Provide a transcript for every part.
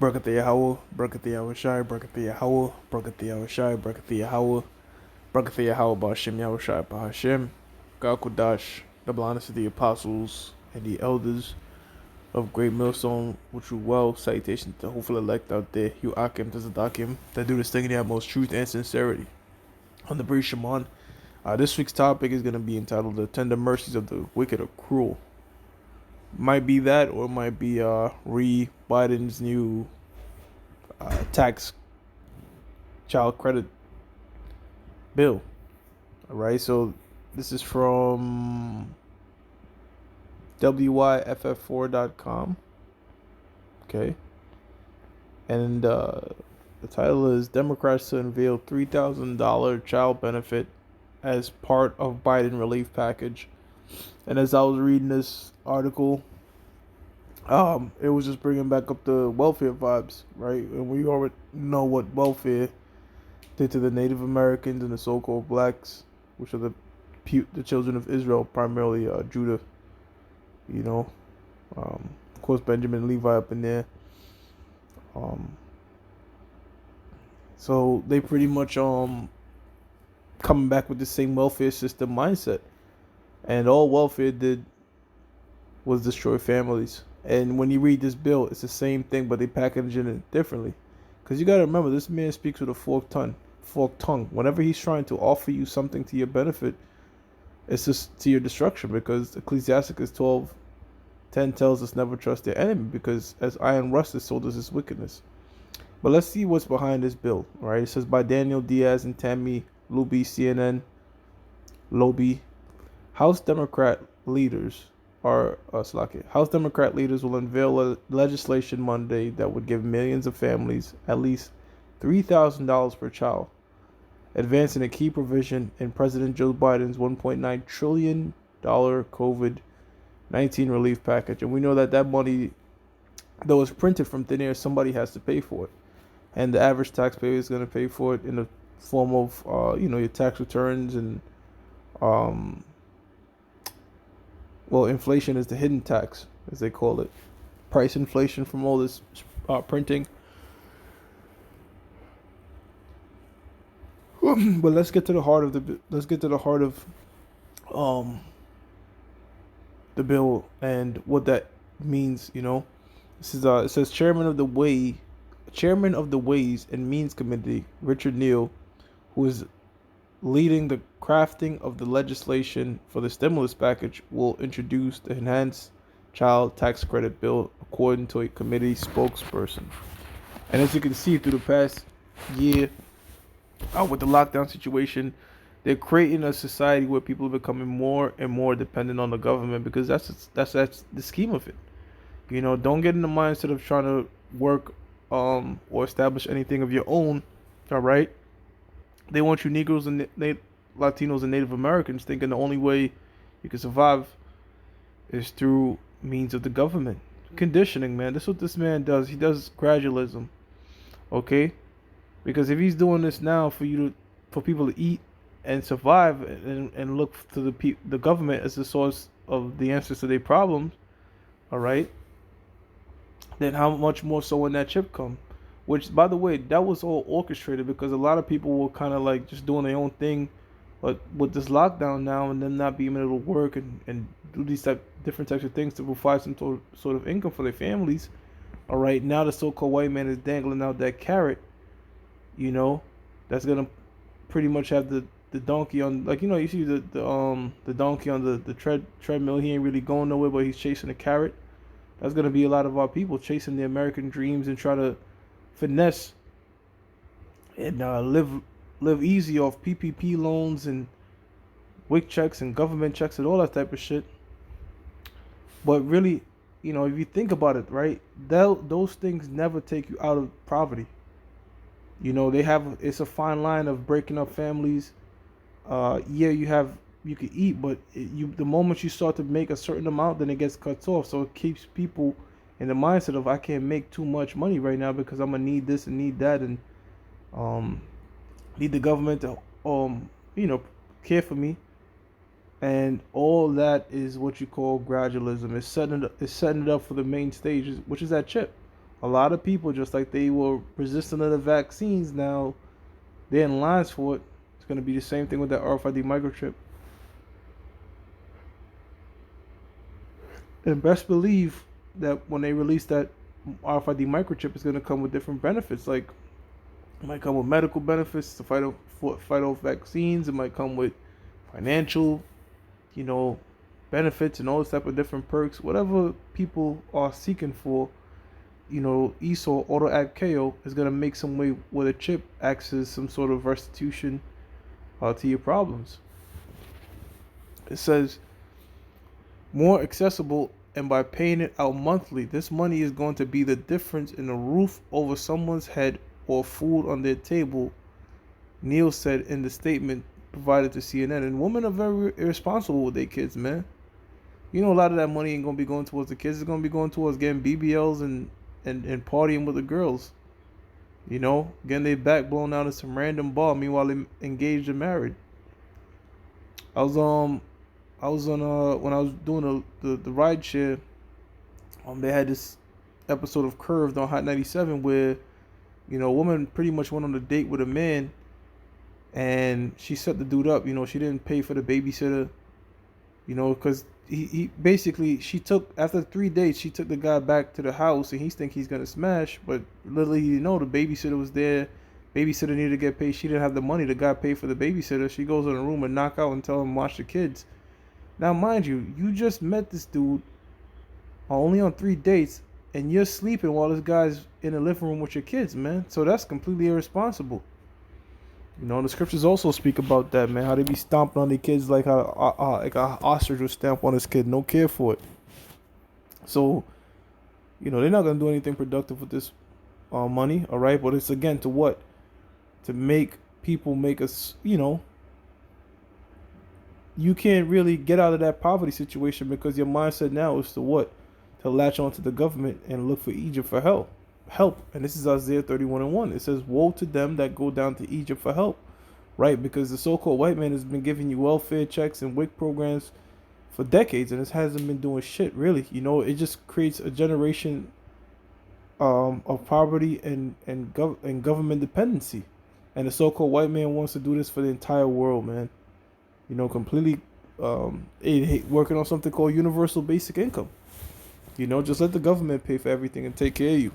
Brakatha Yahweh, Brakatha Yahushai, Brakatha Yahweh, Brakatha Yahushai, Brakatha Yahweh, Brakatha Yahweh, Ba'ashem Yahushai, Ba'ashem, God Kodash, the blindness of the apostles and the elders of Great Millstone, which you well, salutations to hopeful elect out there, you Akim, Tazadakim, that do this thing in the utmost truth and sincerity. On the Bree Shaman, this week's topic is going to be entitled The Tender Mercies of the Wicked or Cruel. Might be that, or it might be Biden's new tax child credit bill. All right, so this is from wyff4.com. Okay, and the title is Democrats to unveil $3,000 child benefit as part of Biden relief package. And as I was reading this article, it was just bringing back up the welfare vibes, right? And we already know what welfare did to the Native Americans and the so-called blacks, which are the children of Israel, primarily Judah. You know, of course Benjamin and Levi up in there. So they pretty much coming back with the same welfare system mindset, and all welfare did was destroy families. And when you read this bill, it's the same thing, but they packaging it differently. Because you got to remember, this man speaks with a forked tongue. Whenever he's trying to offer you something to your benefit, it's just to your destruction. Because Ecclesiasticus 12:10 tells us never trust your enemy, because as iron rusteth, so does his wickedness. But let's see what's behind this bill. All right, it says by Daniel Diaz and Tammy Luby, CNN, Loby, House Democrat leaders House Democrat leaders will unveil legislation Monday that would give millions of families at least $3,000 per child, advancing a key provision in President Joe Biden's $1.9 trillion COVID-19 relief package. And we know that money, though it's printed from thin air, somebody has to pay for it. And the average taxpayer is going to pay for it in the form of, your tax returns and, inflation is the hidden tax, as they call it. Price inflation from all this printing. But let's get to the heart of the bill and what that means. This is it says Chairman of the Ways and Means Committee, Richard Neal, who is leading the crafting of the legislation for the stimulus package, will introduce the enhanced child tax credit bill, according to a committee spokesperson. And as you can see, through the past year, with the lockdown situation, they're creating a society where people are becoming more and more dependent on the government, because that's the scheme of it. Don't get in the mindset of trying to work or establish anything of your own. All right. They want you Negroes and Latinos and Native Americans thinking the only way you can survive is through means of the government. Conditioning, man. That's what this man does. He does gradualism. Okay? Because if he's doing this now for people to eat and survive and look to the government as the source of the answers to their problems, all right, then how much more so when that chip comes? Which, by the way, that was all orchestrated because a lot of people were kind of like just doing their own thing, but with this lockdown now and them not being able to work and do these different types of things to provide some sort of income for their families. All right, now the so-called white man is dangling out that carrot. That's gonna pretty much have the donkey on, like, you see the donkey on the treadmill. He ain't really going nowhere, but he's chasing a carrot. That's gonna be a lot of our people chasing the American dreams and try to finesse and live easy off PPP loans and WIC checks and government checks and all that type of shit. But really, if you think about it, right, those things never take you out of poverty. It's a fine line of breaking up families. You can eat, but the moment you start to make a certain amount, then it gets cut off. So it keeps people in the mindset of, I can't make too much money right now because I'm gonna need this and need that, and need the government to care for me. And all that is what you call gradualism. It's setting it up for the main stage, which is that chip. A lot of people, just like they were resistant of the vaccines, now they're in lines for it. It's going to be the same thing with that RFID microchip. And best believe that when they release that RFID microchip, it's going to come with different benefits. Like, it might come with medical benefits to fight off vaccines. It might come with financial, you know, benefits and all this type of different perks. Whatever people are seeking for, Esau Auto Act KO is gonna make some way where the chip acts as some sort of restitution to your problems. It says more accessible, and by paying it out monthly, this money is going to be the difference in a roof over someone's head or food on their table, Neil said in the statement provided to CNN. And women are very irresponsible with their kids, man. A lot of that money ain't gonna be going towards the kids. It's gonna be going towards getting BBLs and partying with the girls. Getting their back blown out in some random bar. Meanwhile, they engaged and married. I was on when I was doing the ride share. They had this episode of Curved on Hot 97 where a woman pretty much went on a date with a man, and she set the dude up. She didn't pay for the babysitter. Because he basically, she took, after 3 days, she took the guy back to the house, and he's gonna smash, but literally, the babysitter was there. Babysitter needed to get paid. She didn't have the money. The guy paid for the babysitter. She goes in the room and knock out and tell him watch the kids. Now, mind you, you just met this dude only on 3 dates, and you're sleeping while this guy's in the living room with your kids, man. So that's completely irresponsible. The scriptures also speak about that, man. How they be stomping on their kids like like a ostrich would stamp on his kid. No care for it. So, they're not gonna do anything productive with this money, all right. But it's again to what? To make people make us, you can't really get out of that poverty situation because your mindset now is to what? To latch onto the government and look for Egypt for help. And this is Isaiah 31:1. It says, woe to them that go down to Egypt for help, right? Because the so-called white man has been giving you welfare checks and WIC programs for decades, and it hasn't been doing shit, really. It just creates a generation of poverty and government dependency. And the so-called white man wants to do this for the entire world, man. Completely working on something called universal basic income. Just let the government pay for everything and take care of you.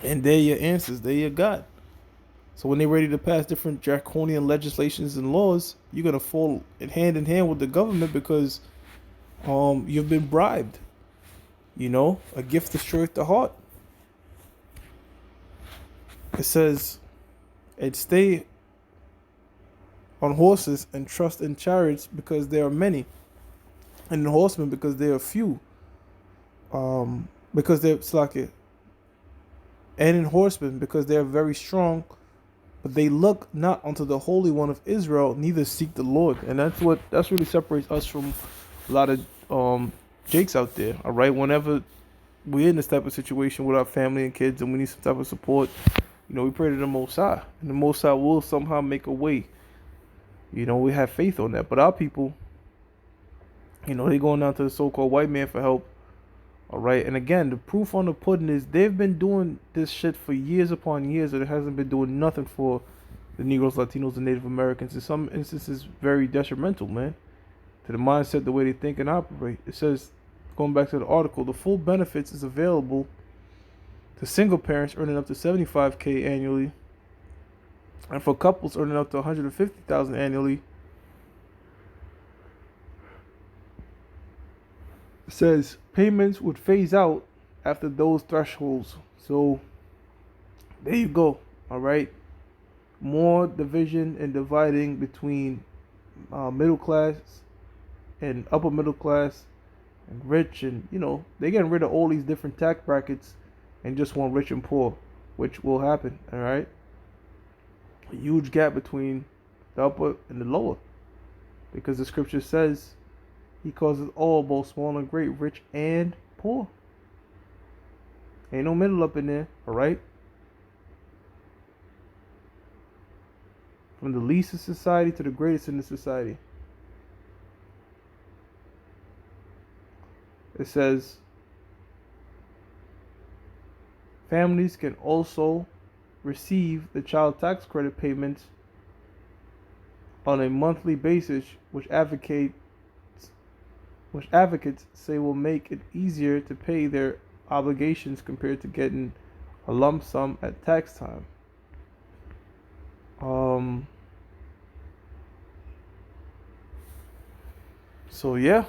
And they're your answers. They're your God. So when they're ready to pass different draconian legislations and laws, you're gonna fall in hand with the government because you've been bribed. A gift destroyeth the heart. It says, and stay on horses and trust in chariots because there are many, and in horsemen because there are few. Because they're slacking, and in horsemen because they are very strong, but they look not unto the Holy One of Israel, neither seek the Lord. And that's really separates us from a lot of jakes out there. All right, whenever we're in this type of situation with our family and kids, and we need some type of support, we pray to the Most High, and the Most High will somehow make a way. We have faith on that. But our people, they going down to the so-called white man for help. All right, and again, the proof on the pudding is they've been doing this shit for years upon years, and it hasn't been doing nothing for the Negroes, Latinos, and Native Americans. In some instances, very detrimental, man, to the mindset, the way they think and operate. It says, going back to the article, the full benefits is available to single parents earning up to $75K annually, and for couples earning up to $150,000 annually. It says payments would phase out after those thresholds. So there you go. All right. More division and dividing between middle class and upper middle class and rich, and they're getting rid of all these different tax brackets and just want rich and poor, which will happen. All right. A huge gap between the upper and the lower, because the scripture says he causes all, both small and great, rich and poor. Ain't no middle up in there, all right? From the least in society to the greatest in the society. It says, Families can also receive the child tax credit payments on a monthly basis, which advocates say will make it easier to pay their obligations compared to getting a lump sum at tax time. Um, so yeah,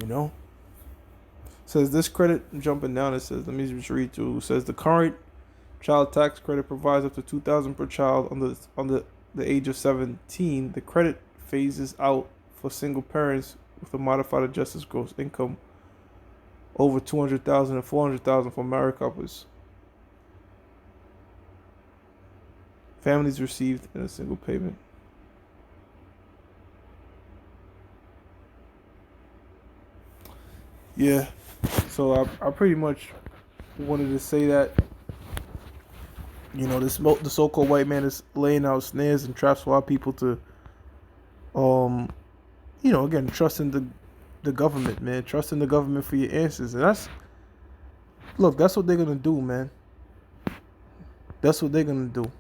you know, says this credit, jumping down, it says, let me just read through. It says the current child tax credit provides up to $2,000 per child under the age of 17. The credit phases out for single parents with a modified adjusted gross income over 200,000 and 400,000 for married couples. Families received in a single payment. Yeah, so I pretty much wanted to say that, the so-called white man is laying out snares and traps for our people to, um, again, trust in the government, man. Trust in the government for your answers, and that's what they're gonna do, man. That's what they're gonna do.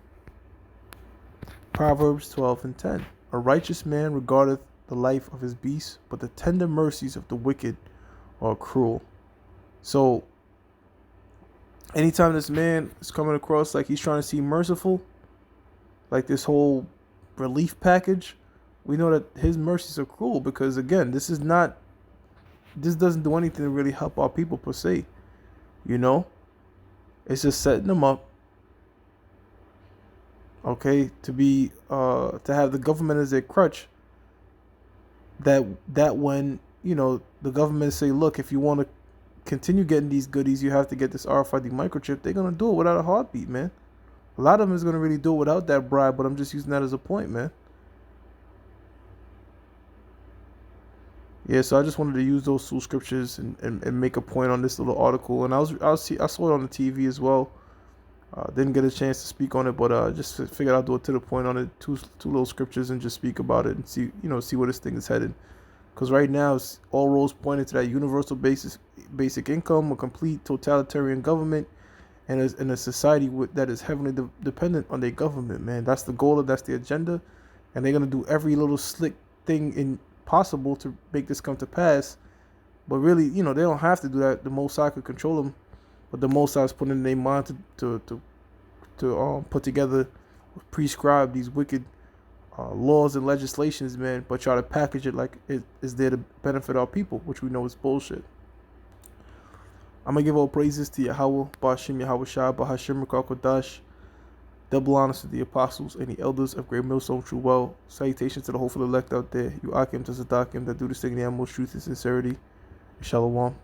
Proverbs 12:10. A righteous man regardeth the life of his beast, but the tender mercies of the wicked are cruel. So anytime this man is coming across like he's trying to seem merciful, like this whole relief package, we know that his mercies are cruel because again, this doesn't do anything to really help our people per se. You know, it's just setting them up, okay, to have the government as their crutch. That when the government say, look, if you want to continue getting these goodies, you have to get this RFID microchip. They're gonna do it without a heartbeat, man. A lot of them is gonna really do it without that bribe, but I'm just using that as a point, man. Yeah, so I just wanted to use those two scriptures and make a point on this little article. And I saw it on the TV as well. Didn't get a chance to speak on it, but just figured I'd do it to the point on it. Two little scriptures and just speak about it and see where this thing is headed. Because right now, all roads pointing to that universal basic income, a complete totalitarian government, and in a society that is heavily dependent on their government. Man, that's the goal. That's the agenda, and they're gonna do every little slick thing possible to make this come to pass. But really, they don't have to do that. The Most High could control them, but the Most High is putting in their mind to put together, prescribe these wicked laws and legislations, man, but try to package it like it is there to benefit our people, which we know is bullshit. I'm gonna give all praises to Yahweh, Bashim Yahweh Shah, Bahashim Kodash. Double honors to the apostles and the elders of Great Millstone True Well. Salutations to the hopeful elect out there. You Akim to Sadakim that do this thing in the utmost truth and sincerity. Shalom.